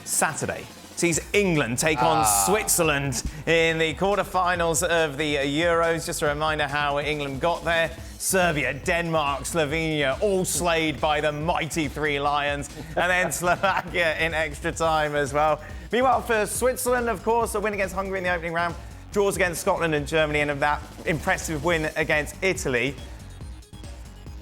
Saturday sees England take on Switzerland in the quarterfinals of the Euros. Just a reminder how England got there. Serbia, Denmark, Slovenia, all slayed by the mighty Three Lions. And then Slovakia in extra time as well. Meanwhile, for Switzerland, of course, a win against Hungary in the opening round, draws against Scotland and Germany, and of that impressive win against Italy.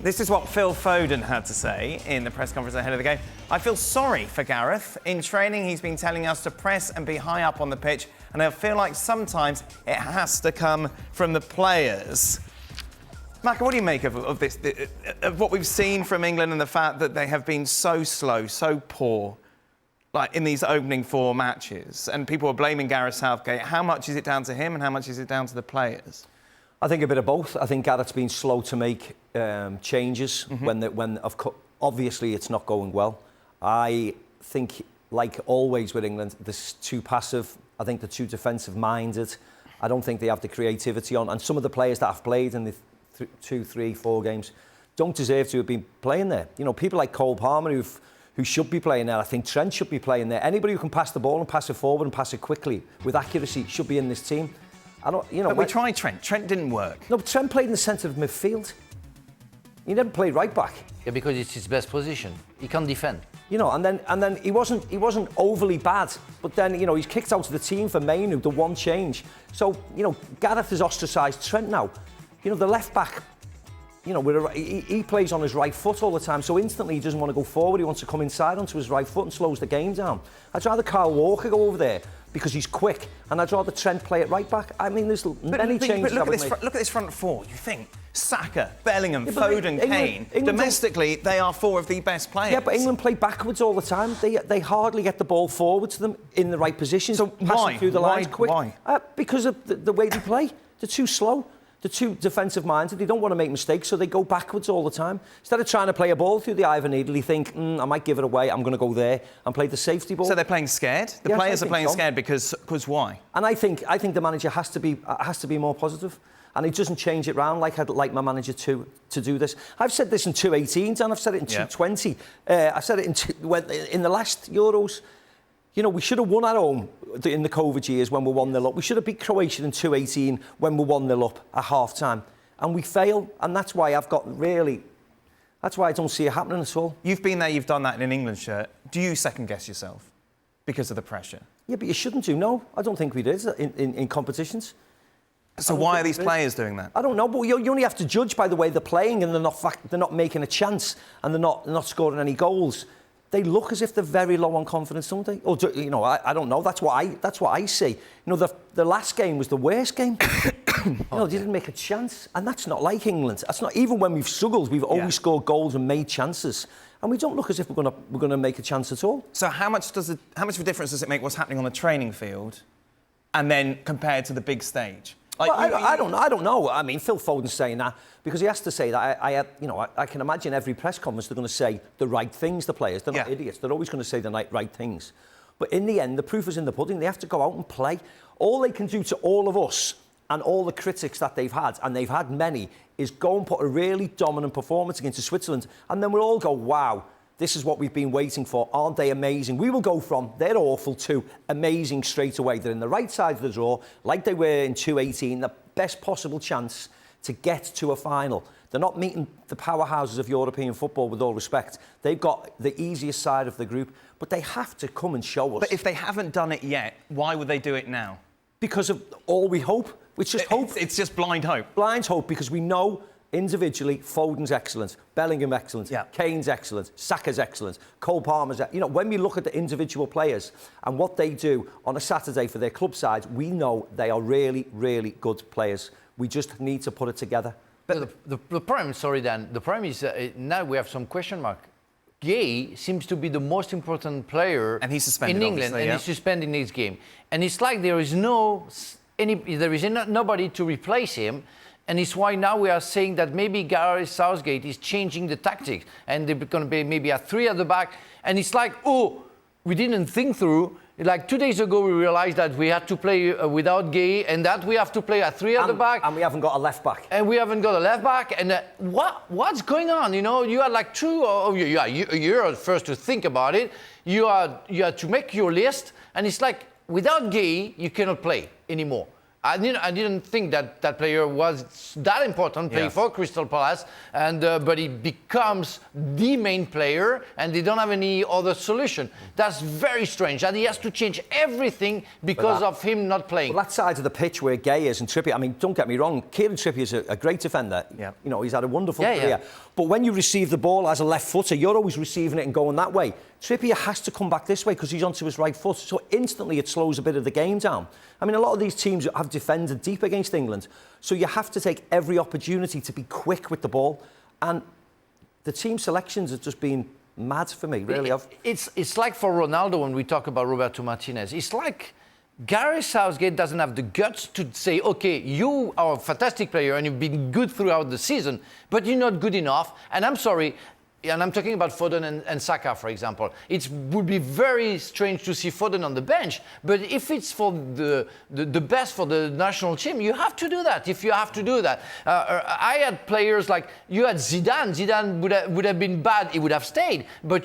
This is what Phil Foden had to say in the press conference ahead of the game. I feel sorry for Gareth. In training, he's been telling us to press and be high up on the pitch, and I feel like sometimes it has to come from the players. Maka, what do you make of this, of what we've seen from England and the fact that they have been so slow, so poor, like in these opening four matches, and people are blaming Gareth Southgate? How much is it down to him and how much is it down to the players? I think a bit of both. I think Gareth's been slow to make changes when obviously it's not going well. I think, like always with England, they're too passive. I think they're too defensive-minded. I don't think they have the creativity on. And some of the players that have played in the 2, 3, 4 games don't deserve to have been playing there. You know, people like Cole Palmer who should be playing there. I think Trent should be playing there. Anybody who can pass the ball and pass it forward and pass it quickly with accuracy should be in this team. But we tried Trent. Trent didn't work. No, but Trent played in the centre of midfield. He never played right back. Yeah, because it's his best position. He can't defend. You know, and then he wasn't overly bad. But then, you know, he's kicked out of the team for Mainu, the one change. So, you know, Gareth has ostracised Trent now. You know, the left back, you know, he plays on his right foot all the time. So instantly he doesn't want to go forward. He wants to come inside onto his right foot and slows the game down. I'd rather Kyle Walker go over there because he's quick, and I'd rather Trent play it right back. I mean, there's many changes. But look at this front four. You think Saka, Bellingham, Foden, Kane. Domestically, they are four of the best players. Yeah, but England play backwards all the time. They hardly get the ball forward to them in the right position. So why? Through the lines quick. Why? Because of the way they play. They're too slow. They're too defensive-minded. They don't want to make mistakes, so they go backwards all the time. Instead of trying to play a ball through the eye of a needle, you think, I might give it away, I'm going to go there and play the safety ball. So they're playing scared? The players are playing scared because why? And I think the manager has to be more positive. And he doesn't change it round like I'd like my manager to do this. I've said this in 2018, and I've said it in 2020. I've said it in the last Euros. You know, we should have won at home in the COVID years when we 1-0 up. We should have beat Croatia in 2018 when we 1-0 up at half-time. And we fail, and that's why that's why I don't see it happening at all. You've been there, you've done that in an England shirt. Do you second-guess yourself because of the pressure? Yeah, but you shouldn't do. No, I don't think we did in competitions. So why are these players doing that? I don't know, but you only have to judge by the way they're playing, and they're not making a chance, and they're not scoring any goals. They look as if they're very low on confidence, don't they? Or you know, I don't know. That's what I see. You know, the last game was the worst game. You know, they didn't make a chance, and that's not like England. That's not, even when we've struggled, we've always scored goals and made chances, and we don't look as if we're gonna make a chance at all. So how much of a difference does it make what's happening on the training field, and then compared to the big stage? Like, well, I don't know. I mean, Phil Foden's saying that because he has to say that. I can imagine every press conference they're going to say the right things. The players, they're not idiots. They're always going to say the right things. But in the end, the proof is in the pudding. They have to go out and play. All they can do to all of us and all the critics that they've had, and they've had many, is go and put a really dominant performance against Switzerland, and then we'll all go, wow. This is what we've been waiting for. Aren't they amazing? We will go from they're awful to amazing straight away. They're in the right side of the draw, like they were in 2018, the best possible chance to get to a final. They're not meeting the powerhouses of European football, with all respect. They've got the easiest side of the group, but they have to come and show us. But if they haven't done it yet, why would they do it now? Because of all we hope. It's just hope. It's just blind hope. Blind hope, because we know individually, Foden's excellent, Bellingham excellent, Kane's excellent, Saka's excellent, Cole Palmer's excellent. You know, when we look at the individual players and what they do on a Saturday for their club sides, we know they are really, really good players. We just need to put it together. But the problem, sorry Dan, the problem is now we have some question mark. Gay seems to be the most important player and he's suspended, in England, and he's suspended in this game. And it's like there is nobody to replace him. And it's why now we are saying that maybe Gareth Southgate is changing the tactics, and they're going to be maybe a 3 at the back. And it's like, we didn't think through. Like 2 days ago, we realized that we had to play without Gay, and that we have to play at 3 at the back. And we haven't got a left back. And we haven't got a left back. And what's going on? You know, you had like you're first to think about it. You had to make your list, and it's like without Gay, you cannot play anymore. I didn't think that player was that important playing for Crystal Palace, and but he becomes the main player, and they don't have any other solution. That's very strange, and he has to change everything because of him not playing. Well, that side of the pitch where Gay is and Trippier, I mean, don't get me wrong, Kieran Trippier is a great defender. Yeah. You know, he's had a wonderful career. Yeah. But when you receive the ball as a left footer, you're always receiving it and going that way. Trippier has to come back this way because he's onto his right foot. So instantly it slows a bit of the game down. I mean, a lot of these teams have defended deep against England. So you have to take every opportunity to be quick with the ball. And the team selections have just been mad for me, really. It's like for Ronaldo when we talk about Roberto Martinez. It's like Gareth Southgate doesn't have the guts to say, okay, you are a fantastic player and you've been good throughout the season, but you're not good enough. And I'm sorry, and I'm talking about Foden and Saka, for example. It would be very strange to see Foden on the bench, but if it's for the best for the national team, you have to do that, if you have to do that. I had players like, you had Zidane. Zidane would have been bad, he would have stayed, but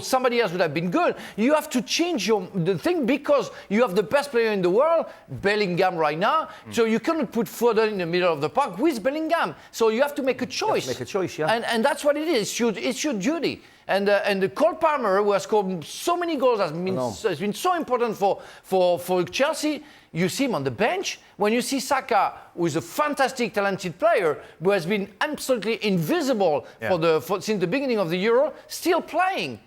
somebody else would have been good. You have to change the thing because you have the best player in the world, Bellingham right now, so you cannot put Foden in the middle of the park with Bellingham. So you have to make a choice. You have to make a choice, yeah. And that's what it is. It's your duty. And the Cole Palmer, who has scored so many goals, has been so important for Chelsea. You see him on the bench. When you see Saka, who is a fantastic, talented player, who has been absolutely invisible since the beginning of the Euro, still playing.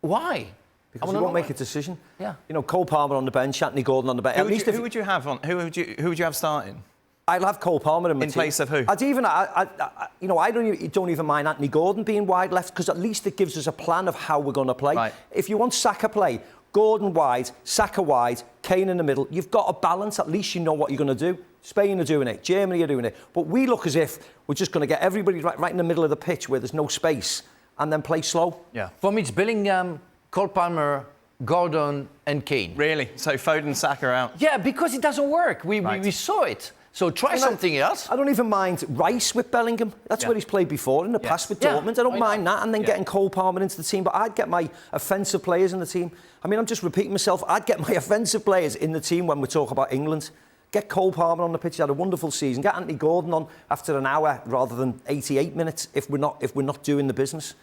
Why? Because he won't make a decision. Yeah. You know, Cole Palmer on the bench, Anthony Gordon on the bench. Who would you have on? Who would you have starting? I'd have Cole Palmer in my team. Place of who? I don't even mind Anthony Gordon being wide left because at least it gives us a plan of how we're going to play. Right. If you want Saka play, Gordon wide, Saka wide, Kane in the middle, you've got a balance. At least you know what you're going to do. Spain are doing it, Germany are doing it, but we look as if we're just going to get everybody right in the middle of the pitch where there's no space and then play slow. Yeah. For me, it's Bellingham, Cole Palmer, Gordon, and Kane. Really? So Foden, Saka out? Yeah, because it doesn't work. We saw it. So try something else. I don't even mind Rice with Bellingham. That's where he's played before in the past with Dortmund. I don't mind that. And then getting Cole Palmer into the team. But I'd get my offensive players in the team. I mean, I'm just repeating myself. I'd get my offensive players in the team when we talk about England. Get Cole Palmer on the pitch. He had a wonderful season. Get Anthony Gordon on after an hour rather than 88 minutes if we're not doing the business.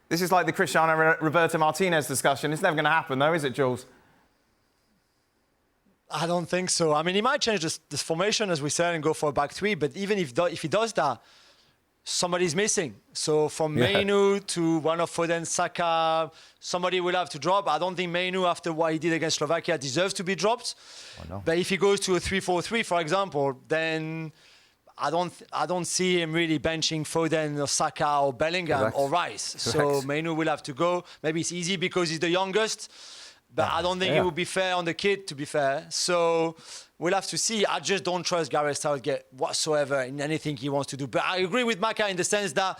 This is like the Cristiano Roberto Martinez discussion. It's never going to happen, though, is it, Jules? I don't think so. I mean, he might change this formation, as we said, and go for a back three. But even if he does that, somebody's missing. So from Mainu to one of Foden, Saka, somebody will have to drop. I don't think Mainu, after what he did against Slovakia, deserves to be dropped. Oh, no. But if he goes to a 3-4-3, for example, then I don't see him really benching Foden or Saka or Bellingham or Rice. So Mainu will have to go. Maybe it's easy because he's the youngest. But I don't think it would be fair on the kid, to be fair. So we'll have to see. I just don't trust Gareth Southgate whatsoever in anything he wants to do. But I agree with Maka in the sense that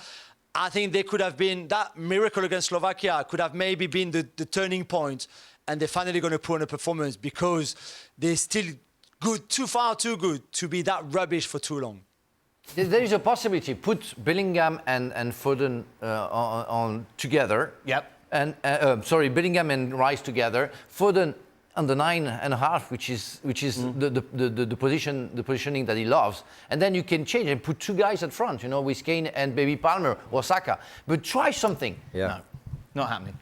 I think they could have been, that miracle against Slovakia could have maybe been the turning point. And they're finally going to put on a performance because they're still good, far too good to be that rubbish for too long. There is a possibility. Put Bellingham and Foden on together. Yep. And Bellingham and Rice together. Foden on the 9.5, which is the positioning that he loves. And then you can change and put two guys at front, with Kane and maybe Palmer or Saka. But try something. Yeah. No, not happening.